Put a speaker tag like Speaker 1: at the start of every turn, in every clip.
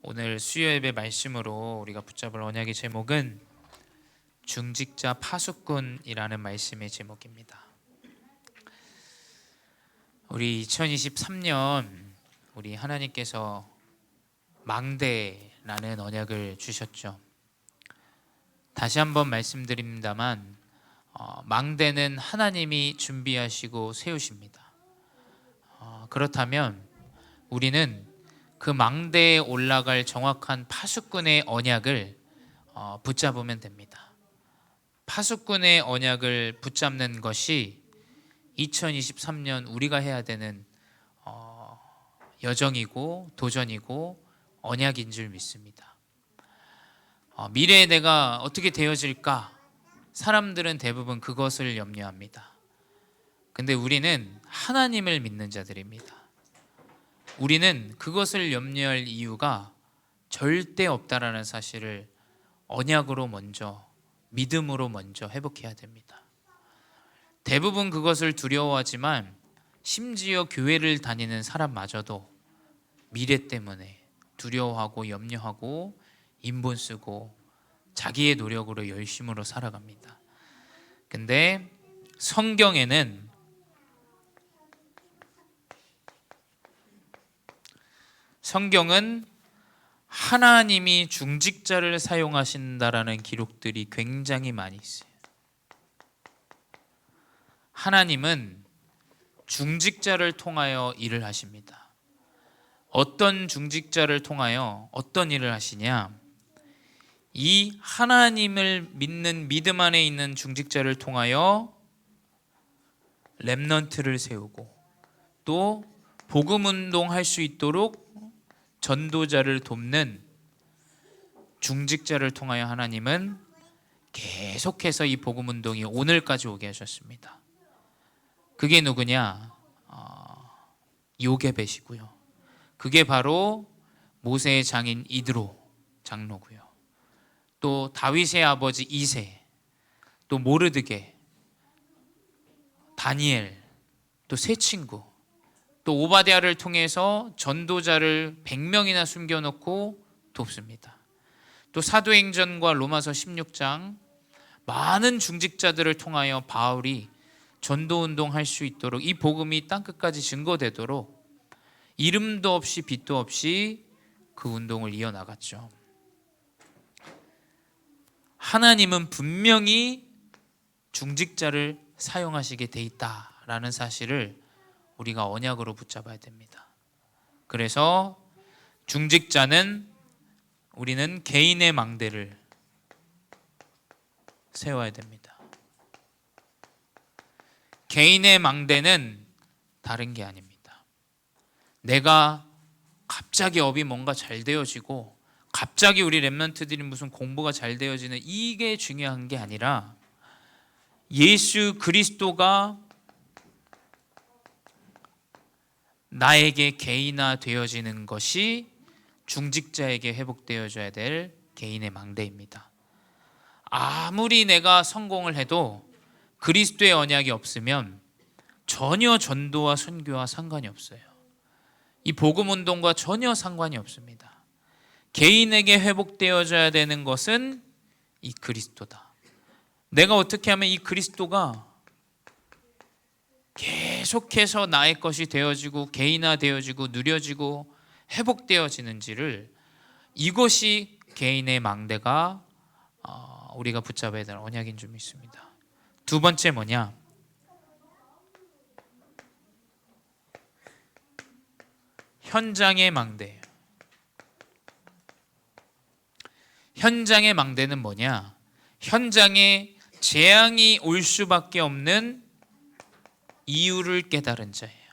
Speaker 1: 오늘 수요예배 말씀으로 우리가 붙잡을 언약의 제목은 중직자 파수꾼이라는 말씀의 제목입니다. 우리 2023년 우리 하나님께서 망대라는 언약을 주셨죠. 다시 한번 말씀드립니다만 망대는 하나님이 준비하시고 세우십니다. 그렇다면 우리는 그 망대에 올라갈 정확한 파수꾼의 언약을 붙잡으면 됩니다. 파수꾼의 언약을 붙잡는 것이 2023년 우리가 해야 되는 여정이고 도전이고 언약인 줄 믿습니다. 미래에 내가 어떻게 되어질까? 사람들은 대부분 그것을 염려합니다. 근데 우리는 하나님을 믿는 자들입니다. 우리는 그것을 염려할 이유가 절대 없다라는 사실을 언약으로 먼저, 믿음으로 먼저 회복해야 됩니다. 대부분 그것을 두려워하지만 심지어 교회를 다니는 사람마저도 미래 때문에 두려워하고 염려하고 인본 쓰고 자기의 노력으로 열심으로 살아갑니다. 근데 성경은 하나님이 중직자를 사용하신다라는 기록들이 굉장히 많이 있어요. 하나님은 중직자를 통하여 일을 하십니다. 어떤 중직자를 통하여 어떤 일을 하시냐? 이 하나님을 믿는 믿음 안에 있는 중직자를 통하여 렘넌트를 세우고 또 복음 운동할 수 있도록 전도자를 돕는 중직자를 통하여 하나님은 계속해서 이 복음 운동이 오늘까지 오게 하셨습니다. 그게 누구냐? 요게벳이고요. 그게 바로 모세의 장인 이드로 장로고요. 또 다윗의 아버지 이세, 또 모르드게, 다니엘, 또 세 친구, 또 오바댜를 통해서 전도자를 100명이나 숨겨놓고 돕습니다. 또 사도행전과 로마서 16장 많은 중직자들을 통하여 바울이 전도운동할 수 있도록 이 복음이 땅끝까지 증거되도록 이름도 없이 빛도 없이 그 운동을 이어나갔죠. 하나님은 분명히 중직자를 사용하시게 돼 있다라는 사실을 우리가 언약으로 붙잡아야 됩니다. 그래서 중직자는 우리는 개인의 망대를 세워야 됩니다. 개인의 망대는 다른 게 아닙니다. 내가 갑자기 업이 뭔가 잘 되어지고 갑자기 우리 렘넌트들이 무슨 공부가 잘 되어지는 이게 중요한 게 아니라 예수 그리스도가 나에게 개인화되어지는 것이 중직자에게 회복되어져야 될 개인의 망대입니다. 아무리 내가 성공을 해도 그리스도의 언약이 없으면 전혀 전도와 선교와 상관이 없어요. 이 복음 운동과 전혀 상관이 없습니다. 개인에게 회복되어져야 되는 것은 이 그리스도다. 내가 어떻게 하면 이 그리스도가 계속해서 나의 것이 되어지고 개인화되어지고 누려지고 회복되어지는지를, 이것이 개인의 망대가 우리가 붙잡아야 되는 언약인 줄 믿습니다. 두 번째 뭐냐? 현장의 망대예요. 현장의 망대는 뭐냐? 현장에 재앙이 올 수밖에 없는 이유를 깨달은 자예요.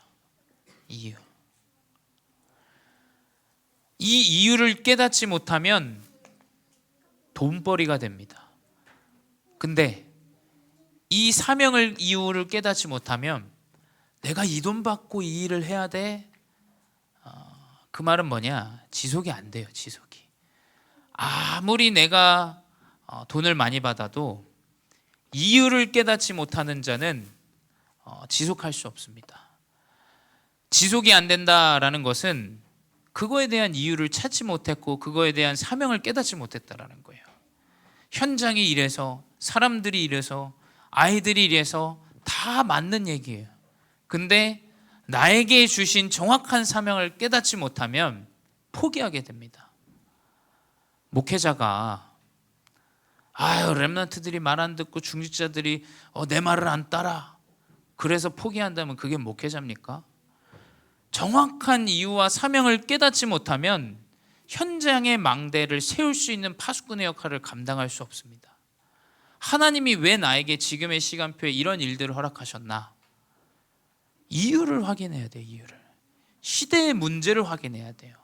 Speaker 1: 이유. 이 이유를 깨닫지 못하면 돈벌이가 됩니다. 근데 이 사명을 이유를 깨닫지 못하면 내가 이 돈 받고 이 일을 해야 돼? 그 말은 뭐냐? 지속이 안 돼요. 지속이. 아무리 내가 돈을 많이 받아도 이유를 깨닫지 못하는 자는 지속할 수 없습니다. 지속이 안 된다라는 것은 그거에 대한 이유를 찾지 못했고 그거에 대한 사명을 깨닫지 못했다라는 거예요. 현장이 이래서, 사람들이 이래서, 아이들이 이래서 다 맞는 얘기예요. 근데 나에게 주신 정확한 사명을 깨닫지 못하면 포기하게 됩니다. 목회자가 렘넌트들이 말 안 듣고 중직자들이 내 말을 안 따라, 그래서 포기한다면 그게 목회자입니까? 정확한 이유와 사명을 깨닫지 못하면 현장의 망대를 세울 수 있는 파수꾼의 역할을 감당할 수 없습니다. 하나님이 왜 나에게 지금의 시간표에 이런 일들을 허락하셨나? 이유를 확인해야 돼요. 이유를. 시대의 문제를 확인해야 돼요.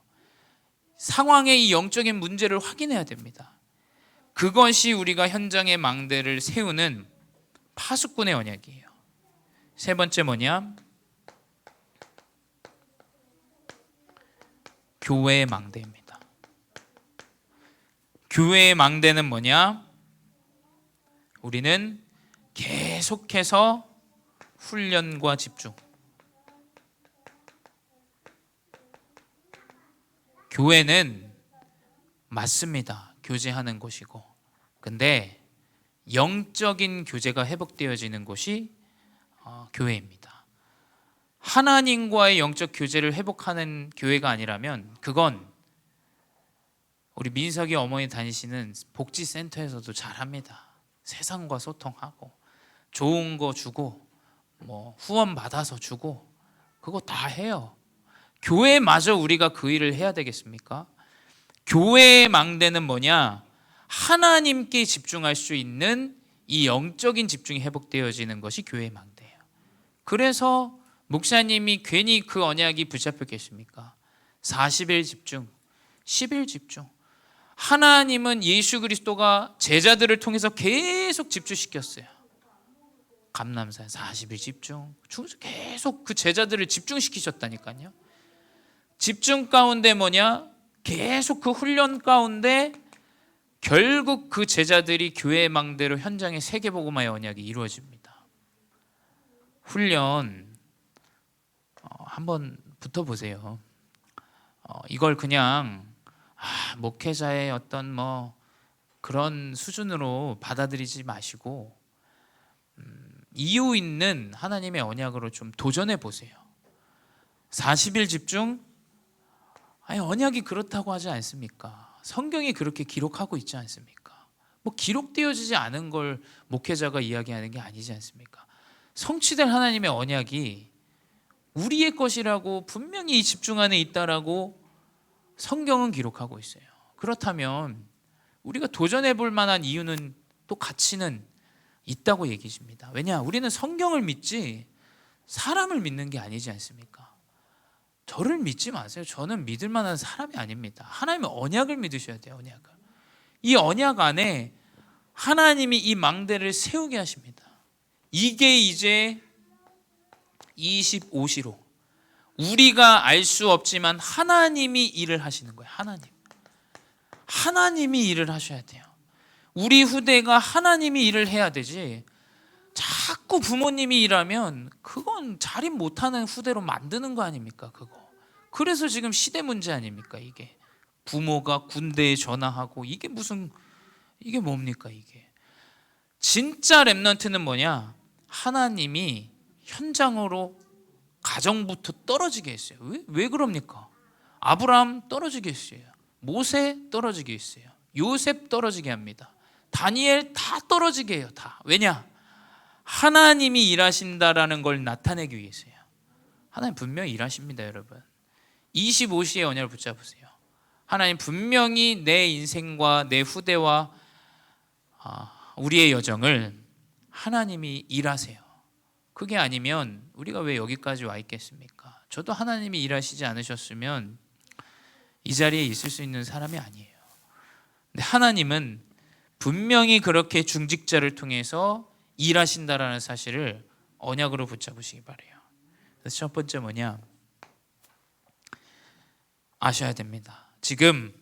Speaker 1: 상황의 이 영적인 문제를 확인해야 됩니다. 그것이 우리가 현장의 망대를 세우는 파수꾼의 언약이에요. 세 번째 뭐냐? 교회의 망대입니다. 교회의 망대는 뭐냐? 우리는 계속해서 훈련과 집중. 교회는 맞습니다. 교제하는 곳이고. 근데 영적인 교제가 회복되어지는 곳이 교회입니다. 하나님과의 영적 교제를 회복하는 교회가 아니라면 그건 우리 민석이 어머니 다니시는 복지센터에서도 잘합니다. 세상과 소통하고 좋은 거 주고 후원 받아서 주고 그거 다 해요. 교회마저 우리가 그 일을 해야 되겠습니까? 교회의 망대는 뭐냐? 하나님께 집중할 수 있는 이 영적인 집중이 회복되어지는 것이 교회의 망대예요. 그래서 목사님이 괜히 그 언약이 붙잡혔겠습니까? 40일 집중, 10일 집중. 하나님은 예수 그리스도가 제자들을 통해서 계속 집중시켰어요. 감람산 40일 집중, 계속 그 제자들을 집중시키셨다니까요. 집중 가운데 뭐냐? 계속 그 훈련 가운데 결국 그 제자들이 교회의 망대로 현장의 세계복음화의 언약이 이루어집니다. 훈련 한번 붙어보세요. 이걸 그냥 목회자의 어떤 그런 수준으로 받아들이지 마시고 이유 있는 하나님의 언약으로 좀 도전해 보세요. 40일 집중, 언약이 그렇다고 하지 않습니까? 성경이 그렇게 기록하고 있지 않습니까? 기록되어지지 않은 걸 목회자가 이야기하는 게 아니지 않습니까? 성취될 하나님의 언약이 우리의 것이라고 분명히 이 집중 안에 있다라고 성경은 기록하고 있어요. 그렇다면 우리가 도전해 볼 만한 이유는 또 가치는 있다고 얘기십니다. 왜냐? 우리는 성경을 믿지 사람을 믿는 게 아니지 않습니까? 저를 믿지 마세요. 저는 믿을 만한 사람이 아닙니다. 하나님의 언약을 믿으셔야 돼요. 언약을. 이 언약 안에 하나님이 이 망대를 세우게 하십니다. 이게 이제 25시로 우리가 알 수 없지만 하나님이 일을 하시는 거예요. 하나님이 일을 하셔야 돼요. 우리 후대가 하나님이 일을 해야 되지 자꾸 부모님이 일하면 그건 자립 못하는 후대로 만드는 거 아닙니까? 그거. 그래서 지금 시대 문제 아닙니까? 이게 부모가 군대에 전화하고 이게 뭡니까? 이게 진짜 렘넌트는 뭐냐? 하나님이 현장으로 가정부터 떨어지게 했어요. 왜 그럽니까? 아브라함 떨어지게 했어요. 모세 떨어지게 했어요. 요셉 떨어지게 합니다. 다니엘 다 떨어지게 해요. 다. 왜냐? 하나님이 일하신다라는 걸 나타내기 위해서요. 하나님 분명히 일하십니다, 여러분. 25시의 언약을 붙잡으세요. 하나님 분명히 내 인생과 내 후대와 우리의 여정을 하나님이 일하세요. 그게 아니면 우리가 왜 여기까지 와 있겠습니까? 저도 하나님이 일하시지 않으셨으면 이 자리에 있을 수 있는 사람이 아니에요. 근데 하나님은 분명히 그렇게 중직자를 통해서 일하신다라는 사실을 언약으로 붙잡으시기 바라요. 그래서 첫 번째 뭐냐? 아셔야 됩니다. 지금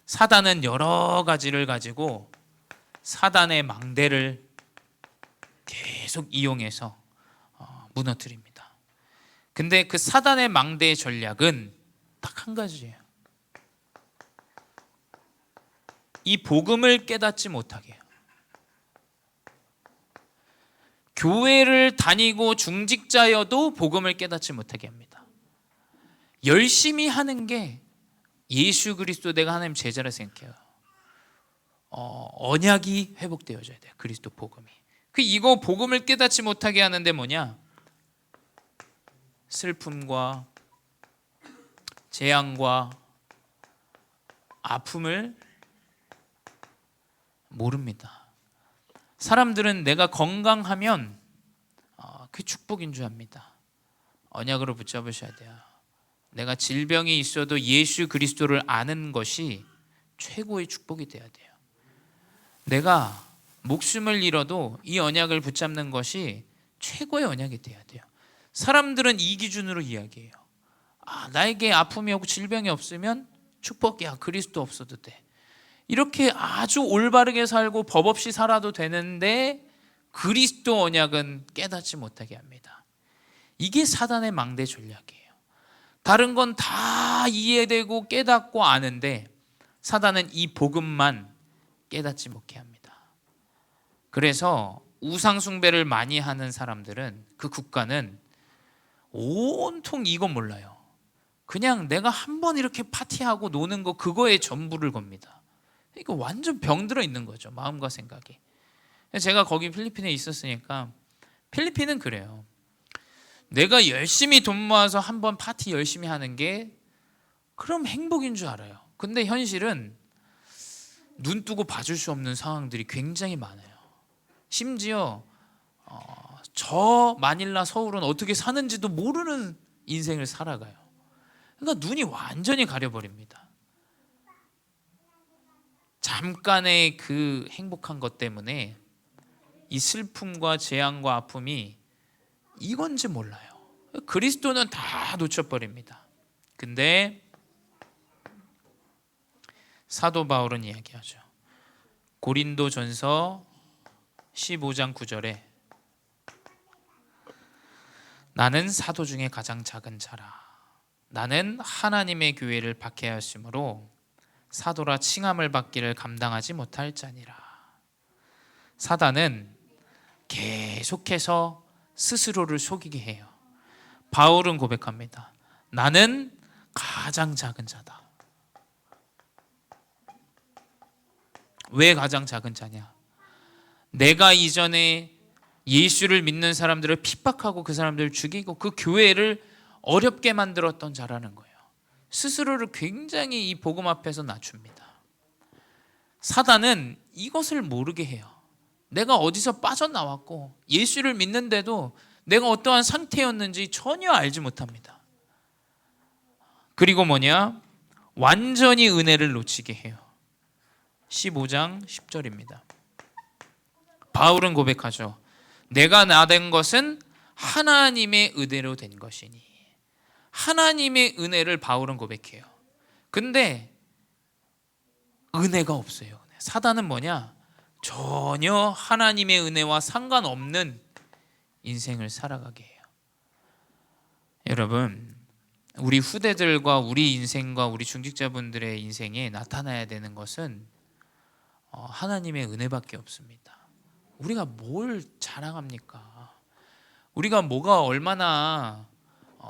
Speaker 1: 사단은 여러 가지를 가지고 사단의 망대를 계속 이용해서 무너뜨립니다. 근데 그 사단의 망대의 전략은 딱 한 가지예요. 이 복음을 깨닫지 못하게 해요. 교회를 다니고 중직자여도 복음을 깨닫지 못하게 합니다. 열심히 하는 게 예수 그리스도 내가 하나님 제자라 생각해요. 언약이 회복되어져야 돼요. 그리스도 복음이. 이거 복음을 깨닫지 못하게 하는데 뭐냐? 슬픔과 재앙과 아픔을 모릅니다. 사람들은 내가 건강하면 그 축복인 줄 압니다. 언약으로 붙잡으셔야 돼요. 내가 질병이 있어도 예수 그리스도를 아는 것이 최고의 축복이 돼야 돼요. 내가 목숨을 잃어도 이 언약을 붙잡는 것이 최고의 언약이 돼야 돼요. 사람들은 이 기준으로 이야기해요. 나에게 아픔이 없고 질병이 없으면 축복이야. 그리스도 없어도 돼. 이렇게 아주 올바르게 살고 법 없이 살아도 되는데 그리스도 언약은 깨닫지 못하게 합니다. 이게 사단의 망대 전략이에요. 다른 건 다 이해되고 깨닫고 아는데 사단은 이 복음만 깨닫지 못하게 합니다. 그래서 우상 숭배를 많이 하는 사람들은, 그 국가는 온통 이거 몰라요. 그냥 내가 한번 이렇게 파티하고 노는 거, 그거에 전부를 겁니다. 이거 완전 병들어 있는 거죠, 마음과 생각이. 제가 거기 필리핀에 있었으니까, 필리핀은 그래요. 내가 열심히 돈 모아서 한번 파티 열심히 하는 게 그럼 행복인 줄 알아요. 근데 현실은 눈 뜨고 봐줄 수 없는 상황들이 굉장히 많아요. 심지어 저 마닐라 서울은 어떻게 사는지도 모르는 인생을 살아가요. 그러니까 눈이 완전히 가려버립니다. 잠깐의 그 행복한 것 때문에 이 슬픔과 재앙과 아픔이 이건지 몰라요. 그리스도는 다 놓쳐버립니다. 근데 사도 바울은 이야기하죠. 고린도전서 15장 9절에 나는 사도 중에 가장 작은 자라. 나는 하나님의 교회를 박해하였으므로 사도라 칭함을 받기를 감당하지 못할 자니라. 사단은 계속해서 스스로를 속이게 해요. 바울은 고백합니다. 나는 가장 작은 자다. 왜 가장 작은 자냐? 내가 이전에 예수를 믿는 사람들을 핍박하고 그 사람들을 죽이고 그 교회를 어렵게 만들었던 자라는 거예요. 스스로를 굉장히 이 복음 앞에서 낮춥니다. 사단은 이것을 모르게 해요. 내가 어디서 빠져나왔고 예수를 믿는데도 내가 어떠한 상태였는지 전혀 알지 못합니다. 그리고 뭐냐? 완전히 은혜를 놓치게 해요. 15장 10절입니다. 바울은 고백하죠. 내가 나된 것은 하나님의 은혜로 된 것이니. 하나님의 은혜를 바울은 고백해요. 근데 은혜가 없어요. 사단은 뭐냐? 전혀 하나님의 은혜와 상관없는 인생을 살아가게 해요. 여러분, 우리 후대들과 우리 인생과 우리 중직자분들의 인생에 나타나야 되는 것은 하나님의 은혜밖에 없습니다. 우리가 뭘 자랑합니까? 우리가 뭐가 얼마나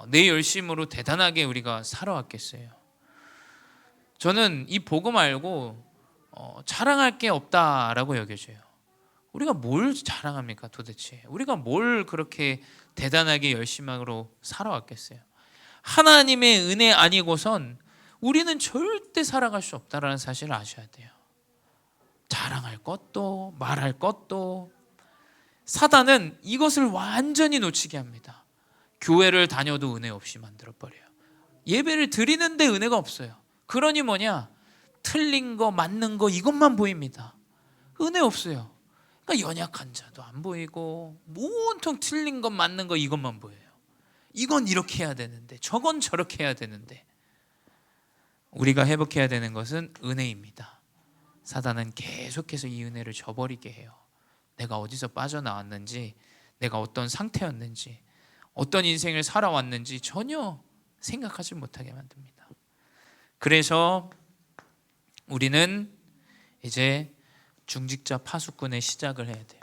Speaker 1: 내 열심으로 대단하게 우리가 살아왔겠어요. 저는 이 복음 알고 자랑할 게 없다라고 여겨져요. 우리가 뭘 자랑합니까 도대체? 우리가 뭘 그렇게 대단하게 열심으로 살아왔겠어요? 하나님의 은혜 아니고선 우리는 절대 살아갈 수 없다라는 사실을 아셔야 돼요. 자랑할 것도 말할 것도. 사단은 이것을 완전히 놓치게 합니다. 교회를 다녀도 은혜 없이 만들어버려요. 예배를 드리는데 은혜가 없어요. 그러니 뭐냐? 틀린 거 맞는 거 이것만 보입니다. 은혜 없어요. 그러니까 연약한 자도 안 보이고 온통 틀린 것 맞는 거 이것만 보여요. 이건 이렇게 해야 되는데 저건 저렇게 해야 되는데. 우리가 회복해야 되는 것은 은혜입니다. 사단은 계속해서 이 은혜를 저버리게 해요. 내가 어디서 빠져나왔는지, 내가 어떤 상태였는지, 어떤 인생을 살아왔는지 전혀 생각하지 못하게 만듭니다. 그래서 우리는 이제 중직자 파수꾼의 시작을 해야 돼요.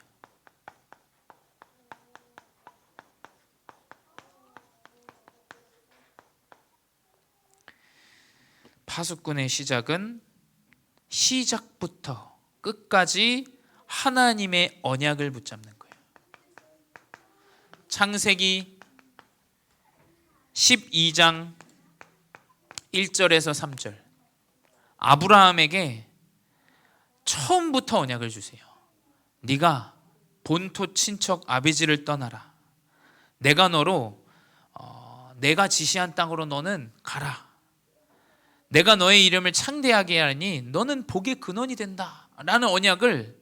Speaker 1: 파수꾼의 시작은 시작부터 끝까지 하나님의 언약을 붙잡는 거예요. 창세기 12장 1절에서 3절, 아브라함에게 처음부터 언약을 주세요. 네가 본토 친척 아비지를 떠나라. 내가 너로 내가 지시한 땅으로 너는 가라. 내가 너의 이름을 창대하게 하니 너는 복의 근원이 된다 라는 언약을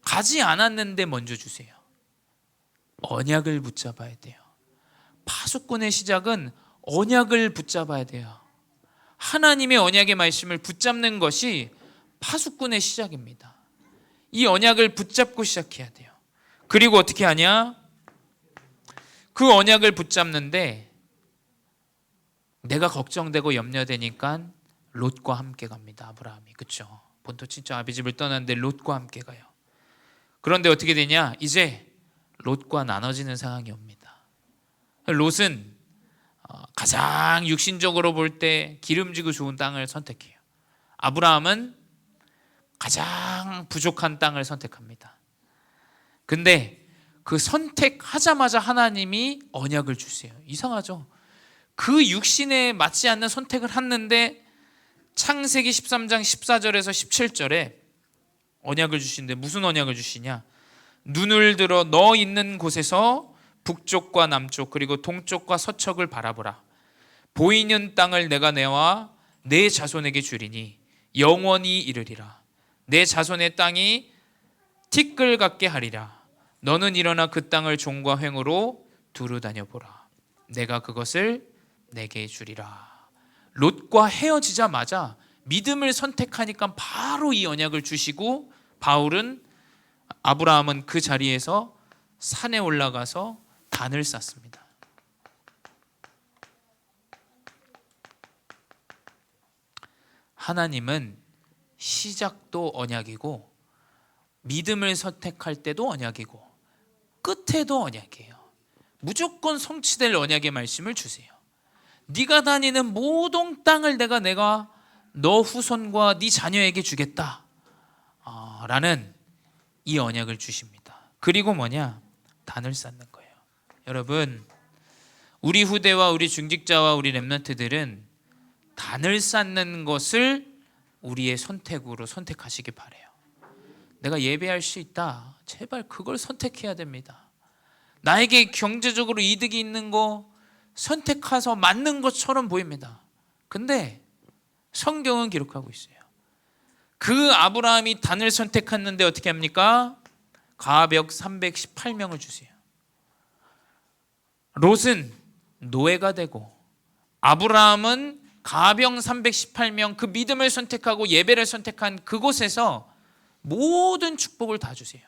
Speaker 1: 가지 않았는데 먼저 주세요. 언약을 붙잡아야 돼요. 파수꾼의 시작은 언약을 붙잡아야 돼요. 하나님의 언약의 말씀을 붙잡는 것이 파수꾼의 시작입니다. 이 언약을 붙잡고 시작해야 돼요. 그리고 어떻게 하냐? 그 언약을 붙잡는데 내가 걱정되고 염려되니까 롯과 함께 갑니다. 아브라함이. 그렇죠? 본토 친척 아비집을 떠났는데 롯과 함께 가요. 그런데 어떻게 되냐? 이제 롯과 나눠지는 상황이 옵니다. 롯은 가장 육신적으로 볼 때 기름지고 좋은 땅을 선택해요. 아브라함은 가장 부족한 땅을 선택합니다. 근데 그 선택하자마자 하나님이 언약을 주세요. 이상하죠? 그 육신에 맞지 않는 선택을 했는데 창세기 13장 14절에서 17절에 언약을 주시는데 무슨 언약을 주시냐? 눈을 들어 너 있는 곳에서 북쪽과 남쪽 그리고 동쪽과 서쪽을 바라보라. 보이는 땅을 내가 내와 내 자손에게 주리니 영원히 이르리라. 내 자손의 땅이 티끌 같게 하리라. 너는 일어나 그 땅을 종과 횡으로 두루 다녀보라. 내가 그것을 내게 주리라. 롯과 헤어지자마자 믿음을 선택하니까 바로 이 언약을 주시고 아브라함은 그 자리에서 산에 올라가서 단을 쌓습니다. 하나님은 시작도 언약이고 믿음을 선택할 때도 언약이고 끝에도 언약이에요. 무조건 성취될 언약의 말씀을 주세요. 네가 다니는 모든 땅을 내가 너 후손과 네 자녀에게 주겠다 라는 이 언약을 주십니다. 그리고 뭐냐? 단을 쌓는 거예요. 여러분, 우리 후대와 우리 중직자와 우리 렘넌트들은 단을 쌓는 것을 우리의 선택으로 선택하시기 바라요. 내가 예배할 수 있다. 제발 그걸 선택해야 됩니다. 나에게 경제적으로 이득이 있는 거 선택해서 맞는 것처럼 보입니다. 근데 성경은 기록하고 있어요. 그 아브라함이 단을 선택했는데 어떻게 합니까? 가벽 318명을 주세요. 롯은 노예가 되고 아브라함은 가병 318명 그 믿음을 선택하고 예배를 선택한 그곳에서 모든 축복을 다 주세요.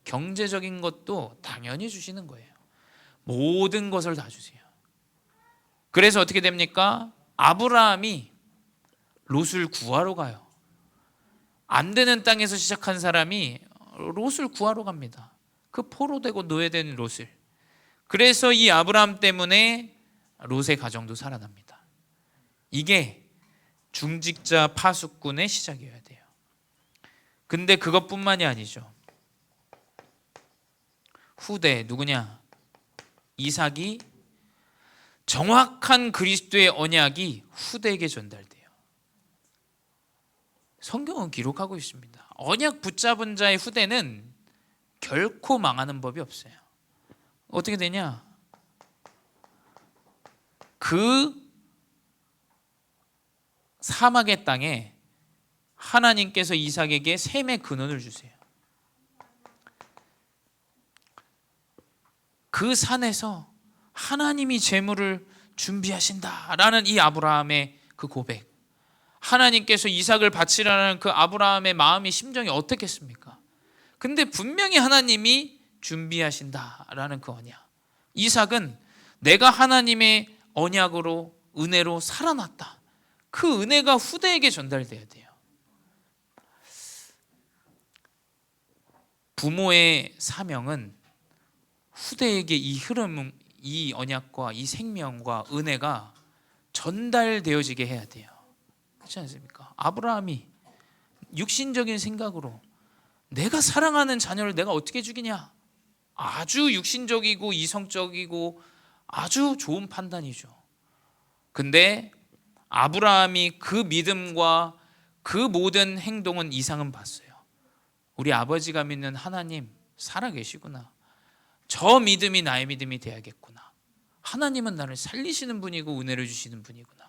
Speaker 1: 경제적인 것도 당연히 주시는 거예요. 모든 것을 다 주세요. 그래서 어떻게 됩니까? 아브라함이 롯을 구하러 가요. 안 되는 땅에서 시작한 사람이 롯을 구하러 갑니다. 그 포로되고 노예된 롯을. 그래서 이 아브라함 때문에 롯의 가정도 살아납니다. 이게 중직자 파수꾼의 시작이어야 돼요. 근데 그것뿐만이 아니죠. 후대 누구냐? 이삭이 정확한 그리스도의 언약이 후대에게 전달돼요. 성경은 기록하고 있습니다. 언약 붙잡은 자의 후대는 결코 망하는 법이 없어요. 어떻게 되냐? 그 사막의 땅에 하나님께서 이삭에게 셈의 근원을 주세요. 그 산에서 하나님이 재물을 준비하신다라는 이 아브라함의 그 고백, 하나님께서 이삭을 바치라는 그 아브라함의 마음이 심정이 어떻겠습니까? 근데 분명히 하나님이 준비하신다라는 그 언약. 이삭은 내가 하나님의 언약으로 은혜로 살아났다. 그 은혜가 후대에게 전달돼야 돼요. 부모의 사명은 후대에게 이 흐름, 이 언약과 이 생명과 은혜가 전달되어지게 해야 돼요. 그렇지 않습니까? 아브라함이 육신적인 생각으로 내가 사랑하는 자녀를 내가 어떻게 죽이냐, 아주 육신적이고 이성적이고 아주 좋은 판단이죠. 근데 아브라함이 그 믿음과 그 모든 행동은 이상은 봤어요. 우리 아버지가 믿는 하나님 살아계시구나. 저 믿음이 나의 믿음이 돼야겠구나. 하나님은 나를 살리시는 분이고 은혜를 주시는 분이구나.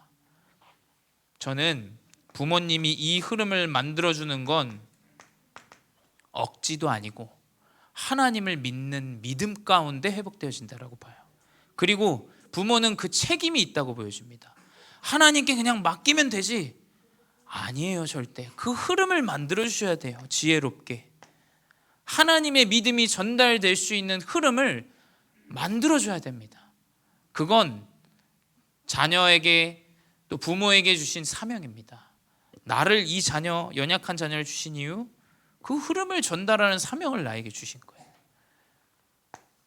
Speaker 1: 저는 부모님이 이 흐름을 만들어주는 건 억지도 아니고 하나님을 믿는 믿음 가운데 회복되어진다라고 봐요. 그리고 부모는 그 책임이 있다고 보여줍니다. 하나님께 그냥 맡기면 되지. 아니에요, 절대. 그 흐름을 만들어주셔야 돼요. 지혜롭게. 하나님의 믿음이 전달될 수 있는 흐름을 만들어줘야 됩니다. 그건 자녀에게 또 부모에게 주신 사명입니다. 나를 이 자녀, 연약한 자녀를 주신 이유, 그 흐름을 전달하는 사명을 나에게 주신 거예요.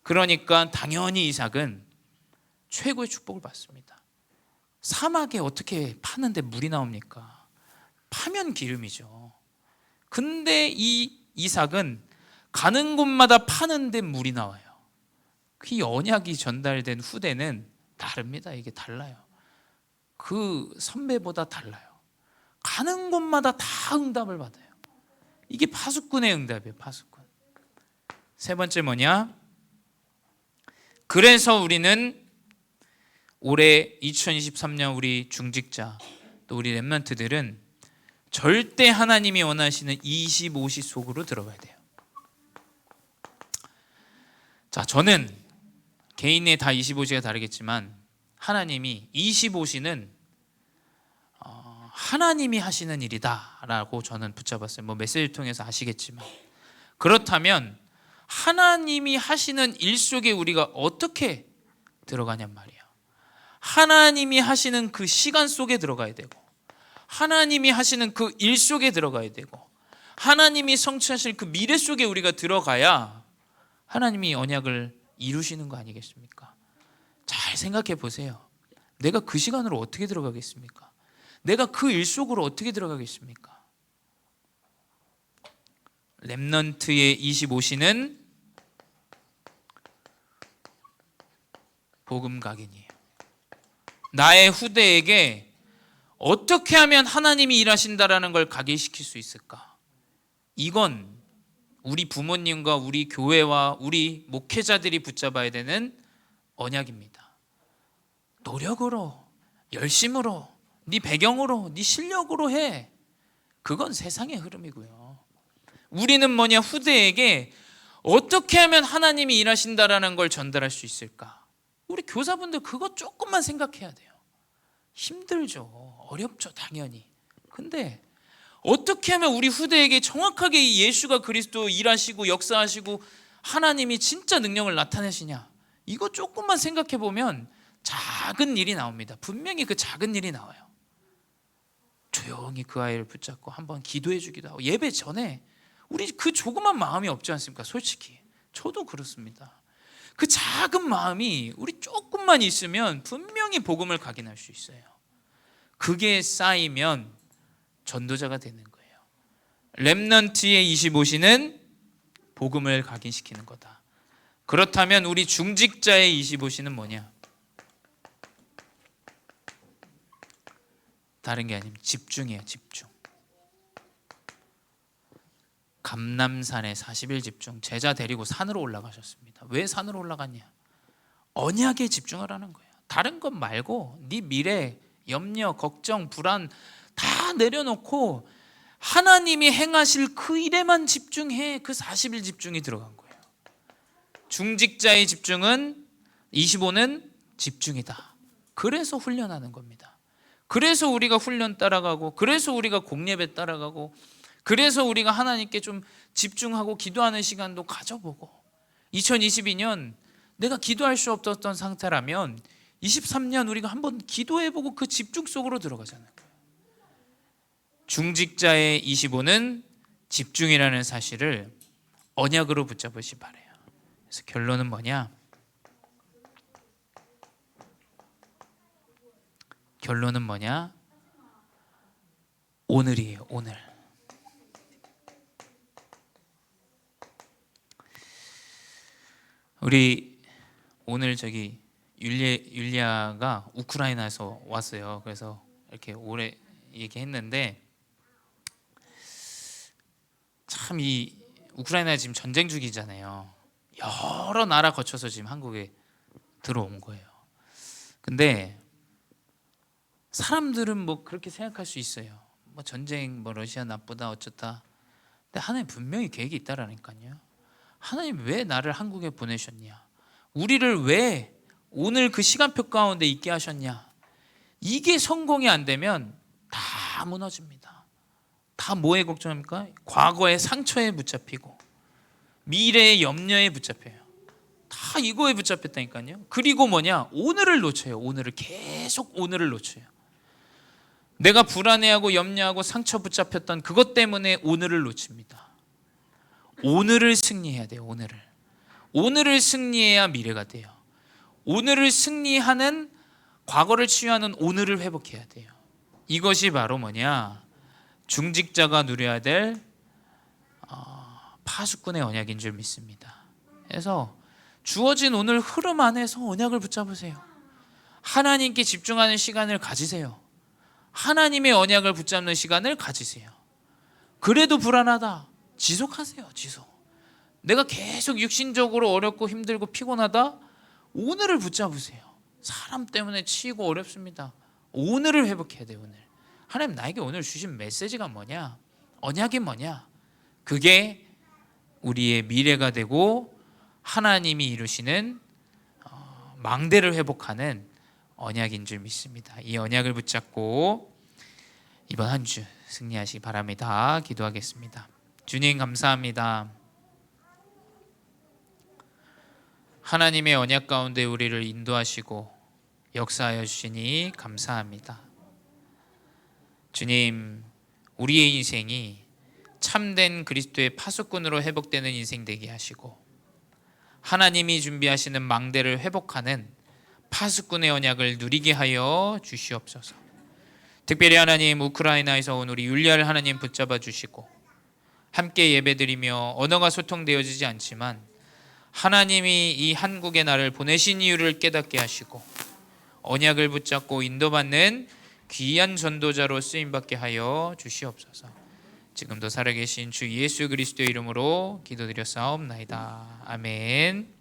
Speaker 1: 그러니까 당연히 이삭은 최고의 축복을 받습니다. 사막에 어떻게 파는데 물이 나옵니까? 파면 기름이죠. 근데 이 이삭은 가는 곳마다 파는데 물이 나와요. 그 언약이 전달된 후대는 다릅니다. 이게 달라요. 그 선배보다 달라요. 가는 곳마다 다 응답을 받아요. 이게 파수꾼의 응답이에요. 파수꾼. 세 번째 뭐냐? 그래서 우리는 올해 2023년 우리 중직자 또 우리 렘넌트들은 절대 하나님이 원하시는 25시 속으로 들어가야 돼요. 자, 저는 개인의 다 25시가 다르겠지만 하나님이 25시는 하나님이 하시는 일이다라고 저는 붙잡았어요. 뭐 메시지를 통해서 아시겠지만, 그렇다면 하나님이 하시는 일 속에 우리가 어떻게 들어가냔 말이에요. 하나님이 하시는 그 시간 속에 들어가야 되고, 하나님이 하시는 그 일 속에 들어가야 되고, 하나님이 성취하실 그 미래 속에 우리가 들어가야 하나님이 언약을 이루시는 거 아니겠습니까? 잘 생각해 보세요. 내가 그 시간으로 어떻게 들어가겠습니까? 내가 그 일 속으로 어떻게 들어가겠습니까? 렘넌트의 25시는 복음 각인이에요. 나의 후대에게 어떻게 하면 하나님이 일하신다라는 걸 각인시킬 수 있을까? 이건 우리 부모님과 우리 교회와 우리 목회자들이 붙잡아야 되는 언약입니다. 노력으로, 열심으로, 네 배경으로, 네 실력으로 해. 그건 세상의 흐름이고요. 우리는 뭐냐? 후대에게 어떻게 하면 하나님이 일하신다라는 걸 전달할 수 있을까? 우리 교사분들 그거 조금만 생각해야 돼요. 힘들죠. 어렵죠, 당연히. 근데 어떻게 하면 우리 후대에게 정확하게 예수가 그리스도 일하시고 역사하시고 하나님이 진짜 능력을 나타내시냐? 이거 조금만 생각해 보면 작은 일이 나옵니다. 분명히 그 작은 일이 나와요. 조용히 그 아이를 붙잡고 한번 기도해 주기도 하고, 예배 전에 우리 그 조그만 마음이 없지 않습니까? 솔직히 저도 그렇습니다. 그 작은 마음이 우리 조금만 있으면 분명히 복음을 각인할 수 있어요. 그게 쌓이면 전도자가 되는 거예요. 렘넌트의 25시는 복음을 각인시키는 거다. 그렇다면 우리 중직자의 25시는 뭐냐? 다른 게 아니면 집중이에요. 집중. 감람산에 40일 집중, 제자 데리고 산으로 올라가셨습니다. 왜 산으로 올라갔냐? 언약에 집중을 하는 거예요. 다른 것 말고 네 미래, 염려, 걱정, 불안 다 내려놓고 하나님이 행하실 그 일에만 집중해. 그 40일 집중이 들어간 거예요. 중직자의 집중은 25는 집중이다. 그래서 훈련하는 겁니다. 그래서 우리가 훈련 따라가고, 그래서 우리가 공예배 따라가고, 그래서 우리가 하나님께 좀 집중하고 기도하는 시간도 가져보고, 2022년 내가 기도할 수 없었던 상태라면 23년 우리가 한번 기도해보고 그 집중 속으로 들어가잖아요. 중직자의 25는 집중이라는 사실을 언약으로 붙잡으시 바래요. 그래서 결론은 뭐냐? 결론은 뭐냐? 오늘이에요. 오늘. 우리 오늘 저기 율리아가 우크라이나에서 왔어요. 그래서 이렇게 오래 얘기했는데 참 이 우크라이나 지금 전쟁 중이잖아요. 여러 나라 거쳐서 지금 한국에 들어온 거예요. 근데 사람들은 뭐 그렇게 생각할 수 있어요. 뭐 전쟁, 뭐 러시아 나쁘다 어쩌다. 근데 하나님 분명히 계획이 있다라니까요. 하나님 왜 나를 한국에 보내셨냐? 우리를 왜 오늘 그 시간표 가운데 있게 하셨냐? 이게 성공이 안 되면 다 무너집니다. 다 뭐에 걱정합니까? 과거의 상처에 붙잡히고 미래의 염려에 붙잡혀요. 다 이거에 붙잡혔다니까요. 그리고 뭐냐? 오늘을 놓쳐요. 오늘을 계속 오늘을 놓쳐요. 내가 불안해하고 염려하고 상처 붙잡혔던 그것 때문에 오늘을 놓칩니다. 오늘을 승리해야 돼요. 오늘을 승리해야 미래가 돼요. 오늘을 승리하는 과거를 치유하는 오늘을 회복해야 돼요. 이것이 바로 뭐냐? 중직자가 누려야 될 파수꾼의 언약인 줄 믿습니다. 그래서 주어진 오늘 흐름 안에서 언약을 붙잡으세요. 하나님께 집중하는 시간을 가지세요. 하나님의 언약을 붙잡는 시간을 가지세요. 그래도 불안하다. 지속하세요. 지속. 내가 계속 육신적으로 어렵고 힘들고 피곤하다. 오늘을 붙잡으세요. 사람 때문에 치이고 어렵습니다. 오늘을 회복해야 돼요. 오늘. 하나님 나에게 오늘 주신 메시지가 뭐냐? 언약이 뭐냐? 그게 우리의 미래가 되고 하나님이 이루시는 망대를 회복하는 언약인 줄 믿습니다. 이 언약을 붙잡고 이번 한 주 승리하시기 바랍니다. 기도하겠습니다. 주님 감사합니다. 하나님의 언약 가운데 우리를 인도하시고 역사하여 주시니 감사합니다. 주님, 우리의 인생이 참된 그리스도의 파수꾼으로 회복되는 인생 되게 하시고 하나님이 준비하시는 망대를 회복하는 파수꾼의 언약을 누리게 하여 주시옵소서. 특별히 하나님 우크라이나에서 온 우리 율리아를 하나님 붙잡아 주시고 함께 예배드리며 언어가 소통되어지지 않지만 하나님이 이 한국에 나를 보내신 이유를 깨닫게 하시고 언약을 붙잡고 인도받는 귀한 전도자로 쓰임받게 하여 주시옵소서. 지금도 살아계신 주 예수 그리스도의 이름으로 기도드렸사옵나이다. 아멘.